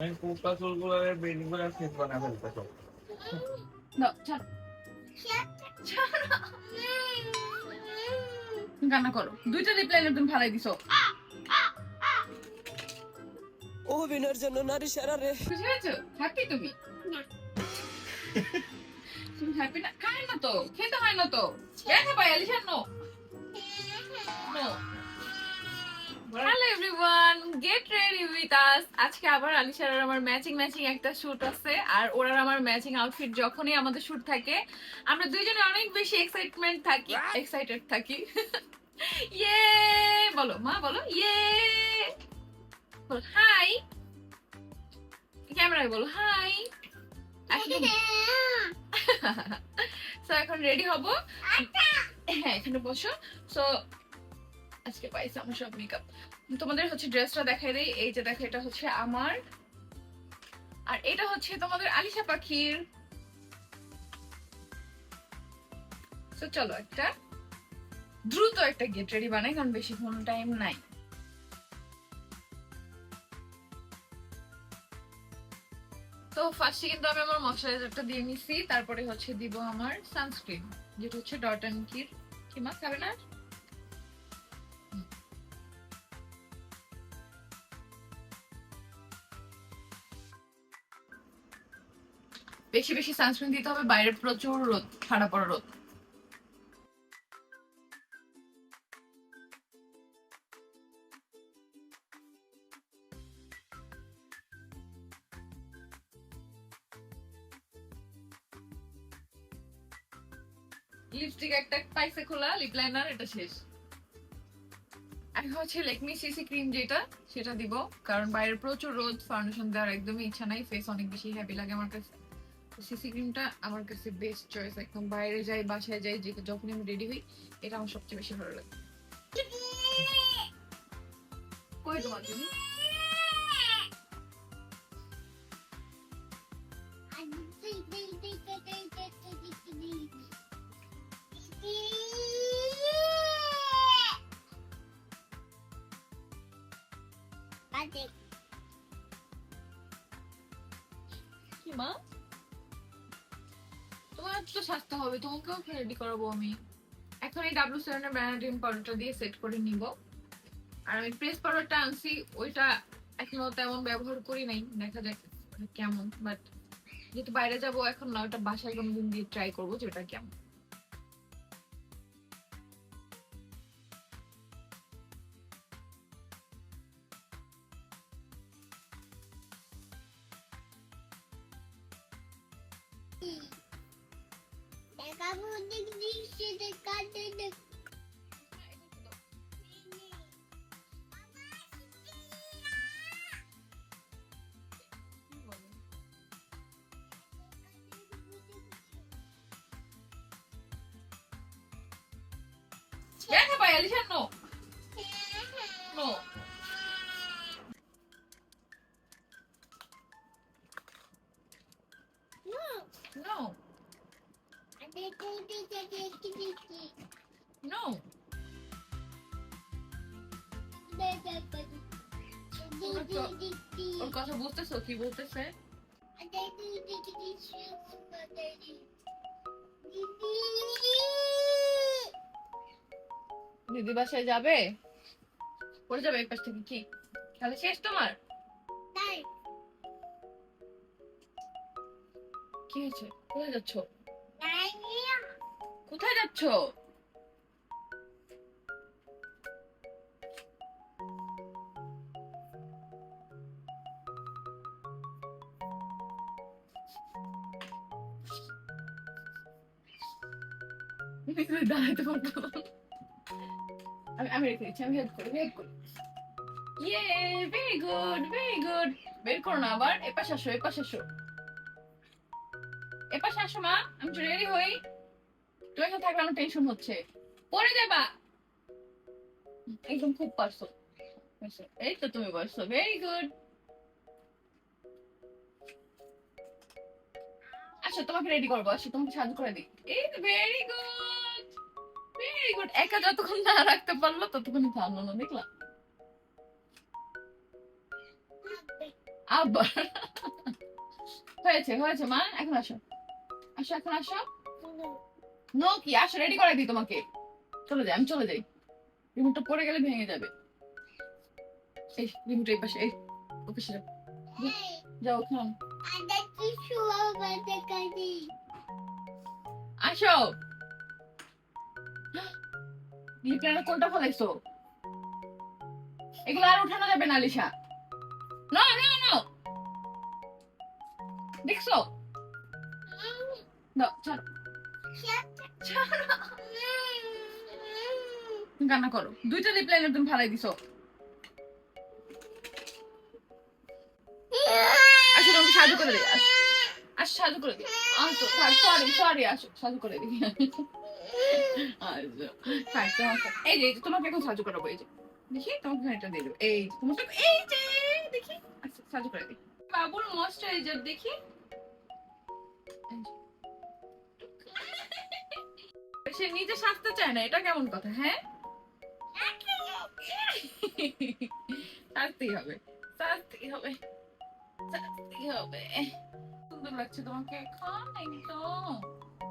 আমি কোকা চুলগুলোর বেনি করে শেষ বানায় ফেলতে সব। দাও, ছাড়ো। তুমি কান্না করো, দুইটা রিপ্লাই তুমি ফালাই দিছো। অভিনয়ের জন্য নারী সেরা রে। খুশি হয়েছো? হ্যাপি তুমি? তুমি হ্যাপি না? খায় না তো, খেতে হয় না তো। ব্যথা পাই আলিশান, no no. Hello everyone, get ready with us. আজকে আবার আলিশার আর আমার ম্যাচিং ম্যাচিং একটা শুট আছে, আর ওরা আমার ম্যাচিং আউটফিট যখনই আমাদের শুট থাকে আমরা দুইজনে অনেক বেশি এক্সাইটেড থাকি। ইয়ে বলো মা, বলো ইয়ে, বলো হাই, ক্যামেরায় বলো হাই। সো এখন রেডি হব। হ্যাঁ এখানে বসো। সো আজকে পাইছি আমার সব মেকআপ। তোমাদের হচ্ছে ড্রেসটা দেখাই দেই। এই যে দেখো, এটা হচ্ছে আমার, আর এটা হচ্ছে তোমাদের আলিশা পাখির। তো চলো একটা দ্রুত একটা গেট রেডি বানাই, কারণ বেশিক্ষণ টাইম নাই। তো ফার্স্টে কিন্তু আমি আমার ময়শ্চারাইজারটা দিয়ে নিছি, তারপরে হচ্ছে দিব আমার সানস্ক্রিন, যেটা হচ্ছে ডট অ্যান্ড কির। কি মা খাবে না? বেশি বেশি সানস্ক্রিন দিতে হবে, বাইরে প্রচুর রোদ, ঠান্ডা পড়া রোদ। লিপস্টিক একটা পাইছে খোলা, লিপ লাইনার এটা শেষ। এখন হচ্ছে লেকমি সিসি ক্রিম যেটা, সেটা দিব, কারণ বাইরে প্রচুর রোদ, ফাউন্ডেশন দেওয়ার একদমই ইচ্ছা নাই, ফেস অনেক বেশি হ্যাপি লাগে আমার কাছে। সিসি ক্রিমটা আমার কাছে বেস্ট চয়েস। একদম বাইরে যাই, বাসায় যাই, যখনই আমি রেডি হই, এটা আমার সবচেয়ে বেশি ভালো লাগে। কই তোমার তুমি? কি মা, তোমার তো সাজতে হবে, তোমাকেও রেডি করাবো আমি। এখন এই W7 এর ব্যানাডিন পাউডারটা দিয়ে সেট করে নিব। আর আমি প্রেস পাউডারটা আনছি, ওইটা এখনো তেমন ব্যবহার করি নাই, দেখা যাক কেমন। বাট যেহেতু বাইরে যাবো এখন না, ওটা বাসায় কোনোদিন দিয়ে ট্রাই করবো যে ওটা কেমন। দেখা পাই Alisha, no no. No. No. ওর কথা বুঝতেছো কি বলতেছে? দিদি বাসায় যাবে, পড়ে যাবে এক পাশ থেকে। কি খেলা শেষ তোমার? কি হয়েছে? কোথায় যাচ্ছ? কোথায় যাচ্ছ? দাঁড়াতে পারবো না। আমি রেখে দিচ্ছি, আমি হেল্প করি। ইয়ে, ভেরি গুড ভেরি গুড। বের করো না আবার, এপাশে আসো এপাশে আসো এপাশে আসো মা, আমি তো রেডি হই। তুমি এখানে থাকলে আমার টেনশন হচ্ছে, পড়ে যাবা। একদম খুব পারছো। এই তো তুমি বসছো, ভেরি গুড। আচ্ছা তোমাকে রেডি করবো, আসো তোমাকে সাহায্য করে দিই। এই তো ভেরি গুড ভেরি গুড। একা যতক্ষণ না রাখতে পারলো ততক্ষণ ভালো না, দেখলাম। আবার হয়েছে হয়েছে মা, এখন আসো আসো এখন আসো। নো কি, আসো রেডি করে দিই তোমাকে। চলে যাই, আমি চলে যাই, রিমোটটা পড়ে গেলে ভেঙে যাবে। এই রিমোট এই পাশে, এই অফিসে যাও, যাও ওখানে আসো। লিপলাইনার কোনটা ফলাইছো? এগুলো আর উঠানো যাবে না আলিশা। নো নো নো, দেখছো? দাও ছাড়ো ছাড়ো। তুমি কান্না করো, দুইটা লিপলাইনার তুমি ফালাই দিছো। আসো তোমাকে সাহায্য করে দিই, আসো আসো সাহায্য করে দিই। আসো সরি সরি, আসো সাহায্য করে দিই। আসো থাক, এই যে তোমাকে এখন সাহায্য করাবো। এই যে দেখি তোমাকে এটা দিয়ে দেবো, এই যে তোমাকে, এই যে দেখি, আচ্ছা সাহায্য করে দিই। বাবুর ময়েশ্চারাইজার দেখি, সে নিজে সাজতে চায় না, এটা কেমন কথা? হ্যাঁ সাজতেই হবে সাজতেই হবে সাজতেই হবে। সুন্দর লাগছে তোমাকে এখন, একদম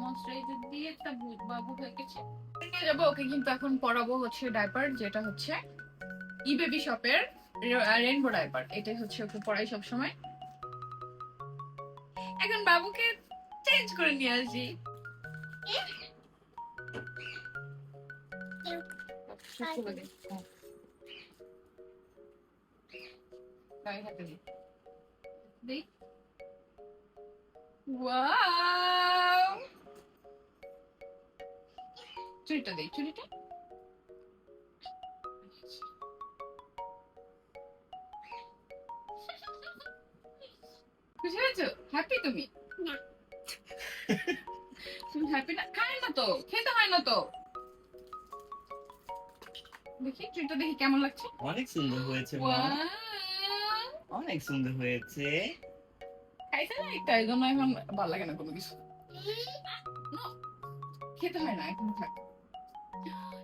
ময়েশ্চারাইজার দিয়ে একটা বাবু হয়ে গেছে। নিয়ে যাবো ওকে, কিন্তু এখন পরাবো হচ্ছে ডাইপার, যেটা হচ্ছে ই বেবি শপের রেইনবো ডাইপার। এটাই হচ্ছে ওকে পরাই সবসময়। এখন বাবুকে চেঞ্জ করে নিয়ে আসি। চুড়িটা দেই, চুড়িটা খুশি হয়েছো? হ্যাপি তুমি? না তুমি হ্যাপি না? খায় না তো, খেতে হয় না তো। দেখি চুড়িটা দেখি কেমন লাগছে। অনেক সুন্দর হয়েছে মা, অনেক সুন্দর হয়েছে। খাইতে না একটা, এই জন্য এখন ভালো লাগে না কোনো কিছু। খেতে হয় না এখন, থাক।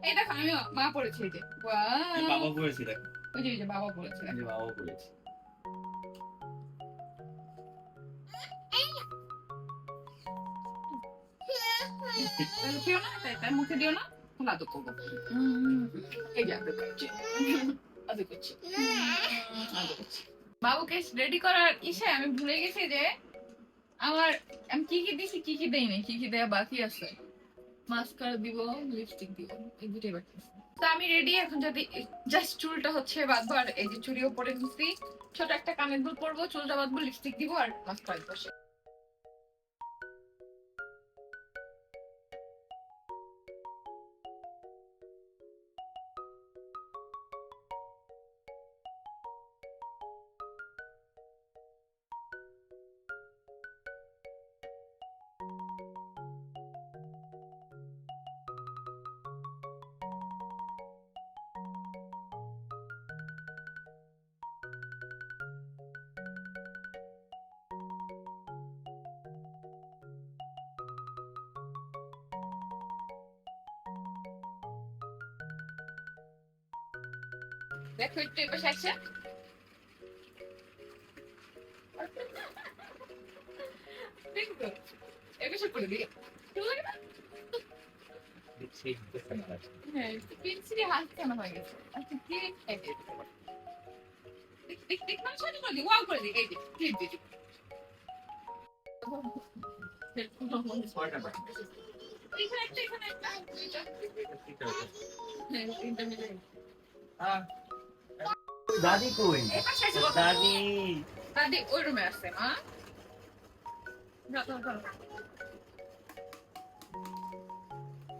এই দেখো আমি মা পড়েছি, এই যে বাবা পড়েছি, দেখ ওই যে বাবা পড়েছে, এই যে বাবা পড়েছে। খেও না, তাই মুখে দিও না, তাহলে আদর করবো। এই যে আদর করছি, আদর করছি, আদর করছি। বাবুকে রেডি করার ইসে আমি ভুলে গেছি যে আমার আমি কি কি দিছি কি কি দেইনি, কি কি দেয়া বাকি আছে। মাস্কারা দিব, লিপস্টিক দিব, এই দুটোই বাকি আছে। তো আমি রেডি এখন, যদি জাস্ট চুলটা হচ্ছে বাঁধবো, আর এই যে চুড়িও পরে নিচ্ছি, ছোট একটা কানের দুল পরবো, চুলটা বাঁধবো, লিপস্টিক দিব আর মাস্কারা দিব। দেখো একটু এবার আসছে, দেখো এবার করে দিই, হ্যাঁ পেন্সিলে হাত কেন হয়ে গেছে। আচ্ছা কি দেখ মানে সাথে করে দিই, ওয়াও করে দিই, এই যে ক্লিপ দিই। এখানে একটা, এখানে একটা, হ্যাঁ তিনটা মিলে। দাদি কই? দাদি দাদি ওই রুমে আছে। মা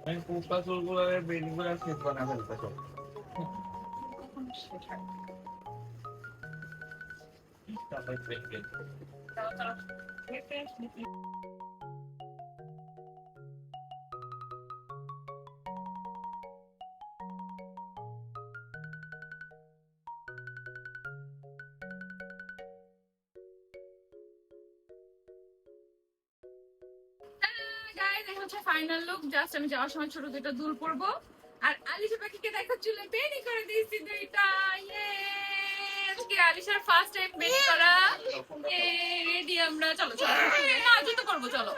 আমি কোকা চুলগুলোর বেনি করে সেট বানা ফেলতে সব। তারপর দেখবে ফাইনাল লুক। জাস্ট আমি যাওয়ার সময় ছোট দুইটা দুল পরবো, আর আলিশা পাখিকে দেখো চুলে বেনি করে দিয়েছি দুইটা। আজকে আলিশার ফার্স্ট টাইম বেড করা। রেডি আমরা, চলো চলো না জুতো করবো, চলো